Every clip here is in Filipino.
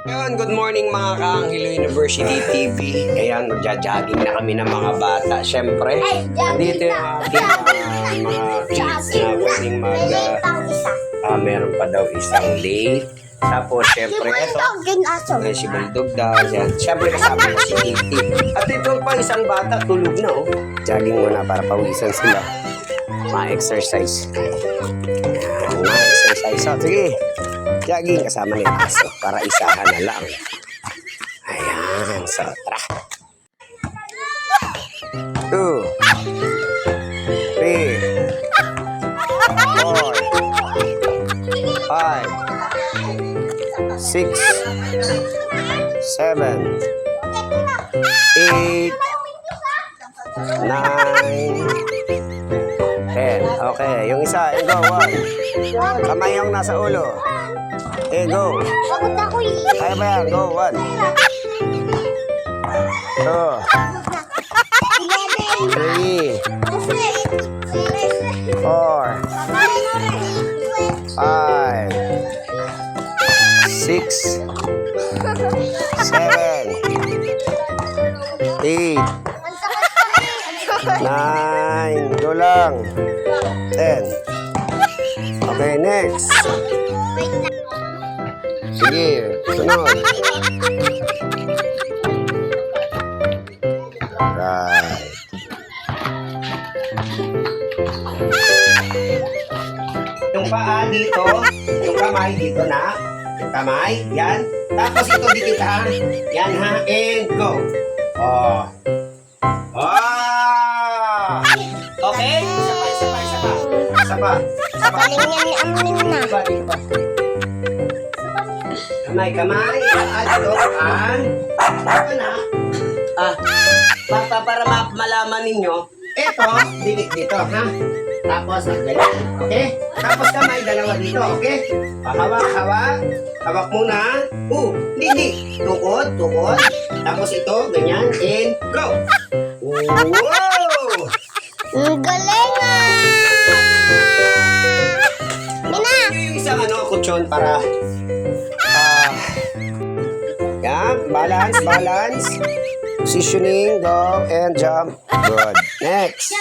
Ayun, good morning mga ka-Anghelo University TV. Ayan, magja-jogging na kami ng mga bata. Siyempre, dito yung ating mga kids na pwedeng meron pa daw isang late. Tapos, siyempre, ito, si Bulldog daw. Siyempre, kasama na si Titi. At ito pa isang bata, tulog na, oh. Jogging muna para pawisan sila. Ma-exercise. Ma-exercise. So, sige. Jogging kasama ni aso para isahan na lang. Ayan. So, tara. 2 3 4 5 6 7 8 9 10. Okay, yung isa, go, 1. Kamay yung nasa ulo. Go. Pagod ako eh. Kaya ba yan? Go, 1. 2 3 4 5 6 7 8 9 10. Go lang. 10. Okay, next. Sige, sunod. Right. Yung paa dito, yung kamay dito na. Yung kamay, yan. Tapos ito dikit ha. Yan ha, and go. Oh. Oh. Okay? Isa pa. Galing yan ni Amin na. Kamay. Ito na. Para malaman ninyo, ito, dikit dito, ha? Tapos, ganyan. Okay? Tapos kamay, dalawa dito, okay? Hawak muna. Hindi. Tukod. Tapos ito, ganyan, and go. Wow! Ang galing Mina! Yung isang kutsyon para yan, balance. Positioning, go, and jump. Good. Next.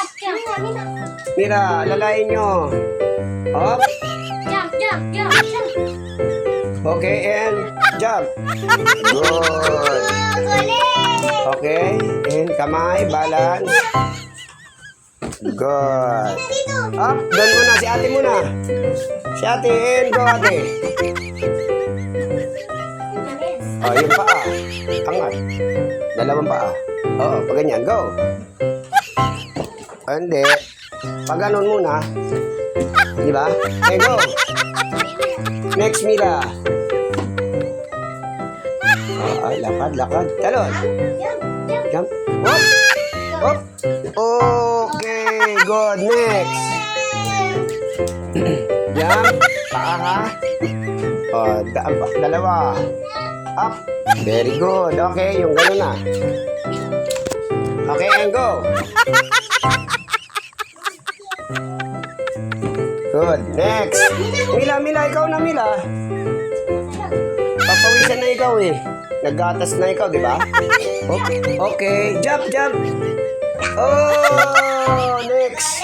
Mira, lalayin nyo. Up. Jump. Okay, and jump. Good. Okay, and kamay, balance. Good. Up, doon muna, si ate muna. Si ate, and go ate. Yung paa. Angat. Dalawang paa. Oo, pag ganyan, go. Hindi. Pag ganun muna. Di ba? Okay, go. Next, Mila. Lakad. Talon. Jump. Up. Okay, good. Next. Jump. Paa ha. Dalawa. Up. Very good. Okay, yung gano'n na. Okay, and go. Good. Next. Mila, ikaw na, Mila. Papawisan na ikaw eh. Naggatas na ikaw, di ba? Okay. Jump. Oh, next.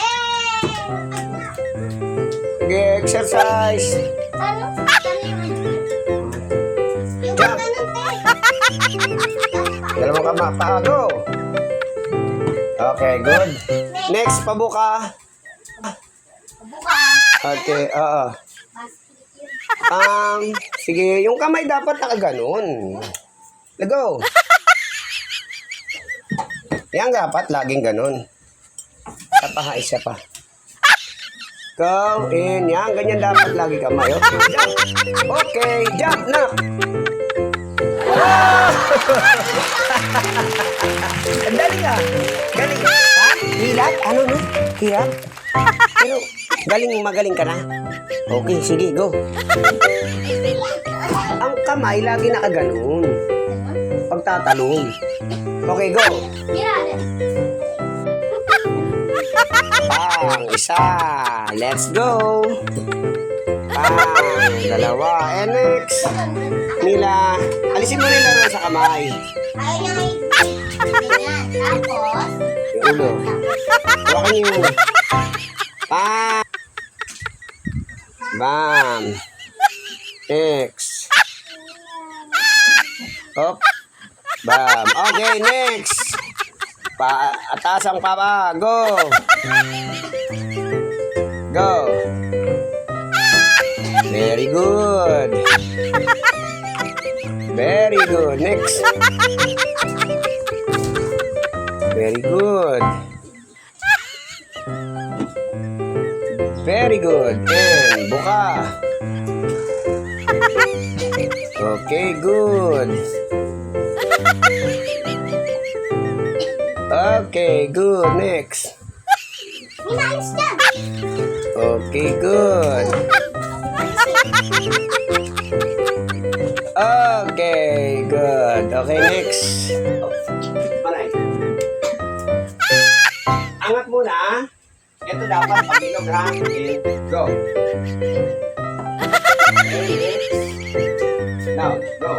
Okay, exercise. Dalawang paa, go. Okay, good. Next, pabuka. Okay, sige, yung kamay dapat nakaganon. Go. Yan dapat, laging ganon. Isa pa. Go, in. Yan, ganyan dapat lagi kamay. Okay, jump. Okay, jump na. Ang galing Galing. Ha? Hilat? Ano no? Hilat? Pero, magaling ka na? Okay, sige, go. Ang kamay lagi nakaganon. Pagtatalong. Okay, go. Isa. Let's go. Dalawa. And next. Mila. Alisin mo na yung laro sa kamay. Ayaw niya may ganyan. Tapos, Yung ulo. Hawakan niyo yung... Bam! Bam! Next. Hop. Bam. Okay, next. Atas ang papa. Go. Go. Very good. Very good. Next. Very good. Very good. And buka. Okay, good. Okay, good. Next. minayos niya. Okay, good. Okay, good. Okay, next. Maray. Angat muna. Ito dapat pag-ilog ha. Okay, go. Okay, now, go.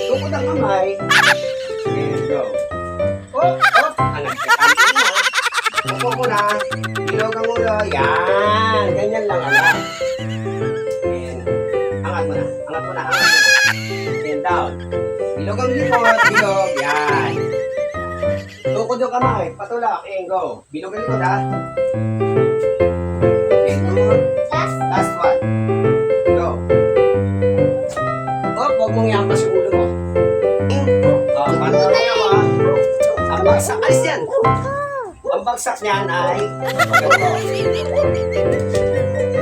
Tukod ang kamay. And go. Oh, oh. Anak, kakantin na. Tukod mo na. Ilog ang ulo. Yan. Ganyan lang, anak. And, angat mo na. Angat mo na. Angat mo na. And down. Ilog ang likod. Ilog. Yan. Tukod yung kamay. Patulak. And go. Bilog ang likod, ha. And good. Last one. Go. Oh, huwag mong yampas yung ulo mo. Oh, pantay mo, ha. Ang bagsak. Alis yan. Ang bagsak niyan ay ganito.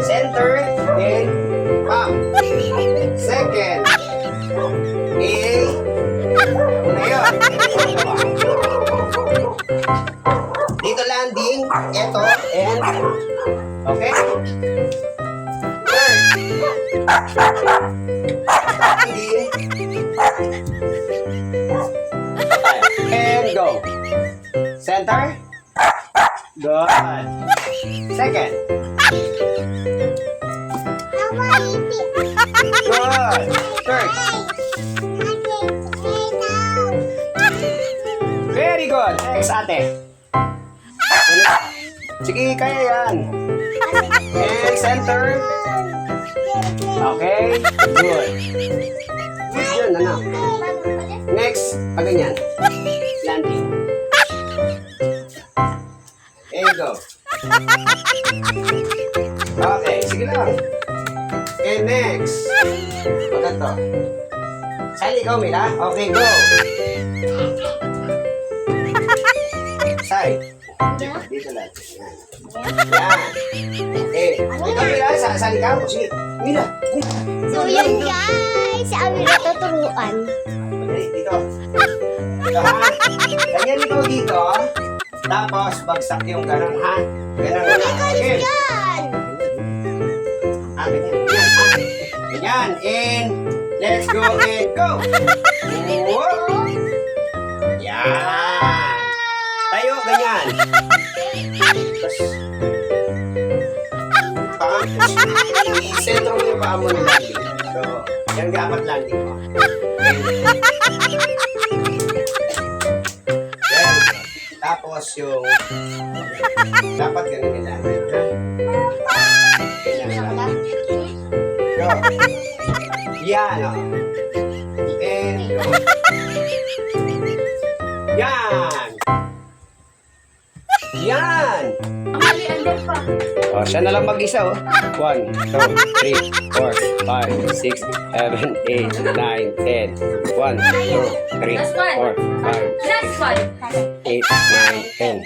Center, then pump. Second. Una yun. Dito landing. Ito. And. Okay? Third. Landing. And go. Center. Good. Second. Good. Third. Very good. Next, ate. Sige, kaya yan. And center. Okay. Good. Good yun, anak. Next, ganyan. Landing. And go. Okay, sige lang. And next. Ganito. Sali ikaw, Mila. Okay, go. Side. Dito lang. Yan. Yan. Okay. Ikaw, Mila. Sali ka mo. Sige. Mila. So yun guys, si Ami natuturuan. Okay, dito. Dito, ha? Ganyan ikaw dito. Tapos, bagsak yung ganun, ha? Ganun, ha? Okay. Yan! Ganyan. Yan, ha? Ganyan. And, let's go and go. Whoop. Yan. Tayo, ganyan. Tapos, i-sentro mo yung paa mo na landing. So, yan dapat landing mo. And, yan. Tapos yung, dapat ganun yung landing. Ganyan lang. Go. Yan, o. And, go. Yan. Yan. Oh, siya na lang mag-isa, oh. 1, 2, 3, 4, 5, 6, 7, 8, 9, 10. 1, 2, 3, 4, 5, Last one. 8, 9, 10.